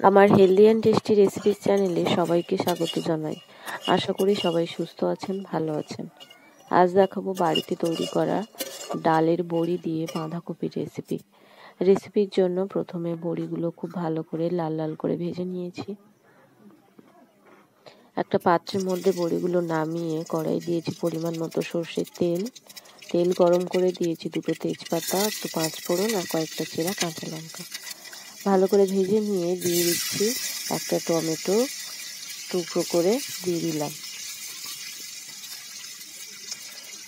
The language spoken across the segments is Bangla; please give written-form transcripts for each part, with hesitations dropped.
আমার হেলদি অ্যান্ড টেস্টি রেসিপিস চ্যানেলে সবাইকে স্বাগত জানাই। আশা করি সবাই সুস্থ আছেন, ভালো আছেন। আজ দেখাবো বাড়িতে তৈরি করা ডালের বড়ি দিয়ে বাঁধাকপির রেসিপি। রেসিপির জন্য প্রথমে বড়িগুলো খুব ভালো করে লাল লাল করে ভেজে নিয়েছি। একটা পাত্রের মধ্যে বড়িগুলো নামিয়ে কড়াই দিয়েছি পরিমাণ মতো সর্ষের তেল। তেল গরম করে দিয়েছি দুটো তেজপাতা, একটু পাঁচফোড়ন আর কয়েকটা চেরা কাঁচা লঙ্কা। ভালো করে ভেজে নিয়ে দিয়ে দিচ্ছি একটা টমেটো টুকরো করে দিয়ে দিলাম।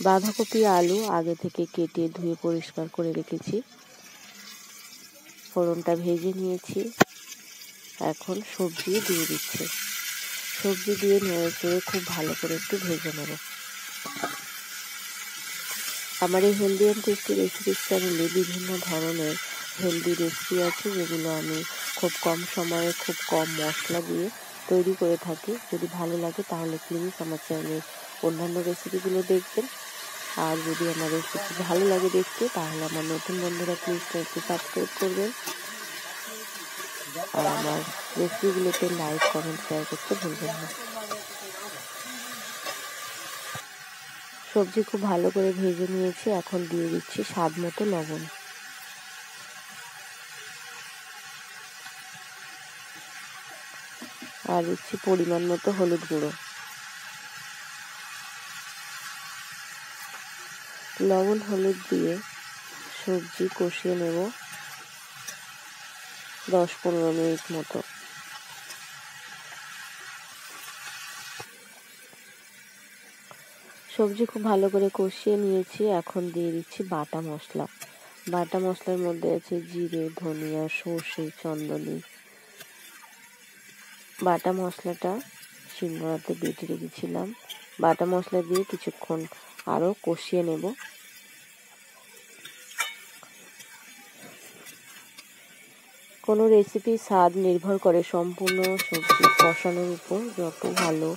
বাঁধাকপি আলু আগে থেকে কেটে ধুয়ে পরিষ্কার করে রেখেছি। ফোড়নটা ভেজে নিয়েছি। এখন সবজি দিয়ে দিচ্ছি। সবজি দিয়ে নেড়ে চেড়ে খুব ভালো করে একটু ভেজে নেব। আমার এই হেলদি অ্যান্ড টেস্টি রেসিপিস চ্যানেলে বিভিন্ন ধরনের হেলদি রেসিপি আছে, যেগুলো আমি খুব কম সময়ে খুব কম মশলা দিয়ে তৈরি করে থাকি। যদি ভালো লাগে তাহলে প্লিজ আমার চ্যানেলের অন্যান্য রেসিপিগুলো দেখবেন। আর যদি আমার রেসিপি ভালো লাগে দেখতে, তাহলে আমার নতুন বন্ধুরা প্লিজ চ্যানেলটি সাবস্ক্রাইব করবেন আর আমার রেসিপিগুলোতে লাইক, কমেন্ট, শেয়ার করতে ভুলবেন না। সবজি খুব ভালো করে ভেজে নিয়েছি। এখন দিয়ে দিচ্ছি স্বাদ মতো লবণ। আর দিচ্ছি পরিমাণ মতো হলুদ গুঁড়ো। লবণ হলুদ দিয়ে সবজি কষিয়ে নেব 10-15 মিনিট মতো। সবজি খুব ভালো করে কষিয়ে নিয়েছি। এখন দিয়ে দিচ্ছি বাটা মশলা। বাটা মশলার মধ্যে আছে জিরে, ধনিয়া, সর্ষে, চন্দনী। বাটা মশলাটা শিলনোড়াতে বেটে রেখেছিলাম। বাটা মশলা দিয়ে কিছুক্ষণ আরও কষিয়ে নেব। কোনো রেসিপির স্বাদ নির্ভর করে সম্পূর্ণ সবজি কষানোর উপর। যত ভালো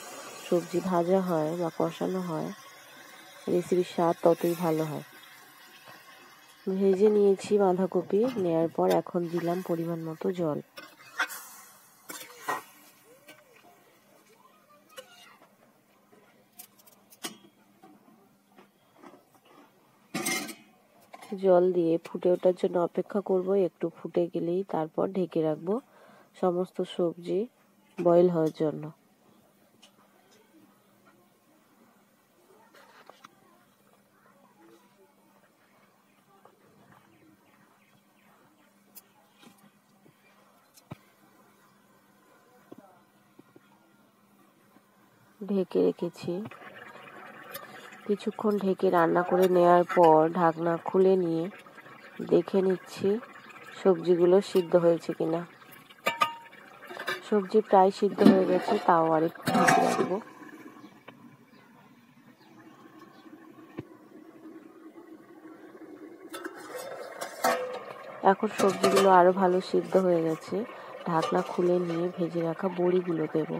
সবজি ভাজা হয় বা কষানো হয়, রেসিপির স্বাদ ততই ভালো হয়। ভেজে নিয়েছি বাঁধাকপি। নেওয়ার পর এখন দিলাম পরিমাণ মতো জল। জল দিয়ে ফুটে ওঠার জন্য অপেক্ষা করব। একটু ফুটে গেলেই তারপর ঢেকে রাখবো সমস্ত সবজি বয়েল হওয়ার জন্য। ঢেকে রেখেছি। কিছুক্ষণ ঢেকে রান্না করে নেওয়ার পর ঢাকনা খুলে নিয়ে দেখে নিচ্ছি সবজিগুলো সিদ্ধ হয়েছে কিনা। সবজি প্রায় সিদ্ধ হয়ে গেছে, তাও আরেকটু ঢেকে রাখবো। এখন সবজিগুলো আরো ভালো সিদ্ধ হয়ে গেছে। ঢাকনা খুলে নিয়ে ভেজে রাখা বড়িগুলো দেব।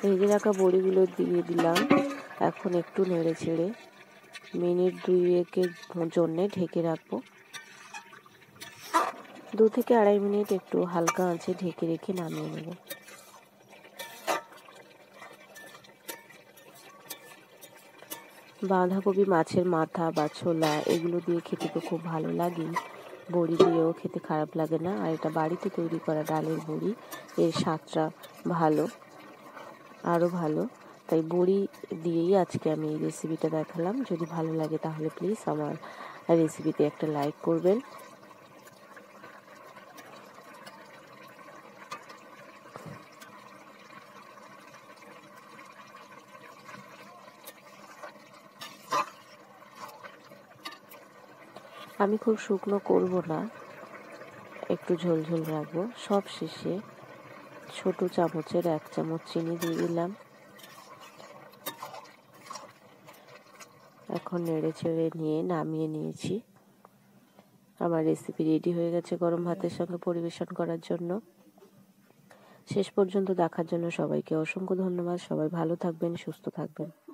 ভেজে রাখা বড়িগুলো দিয়ে দিলাম। এখন একটু নেড়ে ছেড়ে মিনিট 2-1 জন্য ঢেকে রাখবো। 2 থেকে 2.5 মিনিট একটু হালকা আঁচে ঢেকে রেখে নামিয়ে নেব। বাঁধাকপি, মাছের মাথা বা ছোলা এগুলো দিয়ে খেতে তো খুব ভালো লাগে। বড়ি দিয়েও খেতে খারাপ লাগে না। আর এটা বাড়িতে তৈরি করা ডালের বড়ি, এর স্বাদটা ভালো, আরও ভালো। তাই বড়ি দিয়েই আজকে আমি এই রেসিপিটা দেখালাম। যদি ভালো লাগে তাহলে প্লিজ আমার রেসিপিতে একটা লাইক করবেন। আমি খুব শুকনো করব না, একটু ঝোলঝোল রাখবো। সব শেষে ছোট চামচের 1 চামচ চিনি দিয়ে দিলাম। এখন নেড়ে চেড়ে নিয়ে নামিয়ে নিয়েছি। আমার রেসিপি রেডি হয়ে গেছে গরম ভাতের সঙ্গে পরিবেশন করার জন্য। শেষ পর্যন্ত দেখার জন্য সবাইকে অসংখ্য ধন্যবাদ। সবাই ভালো থাকবেন, সুস্থ থাকবেন।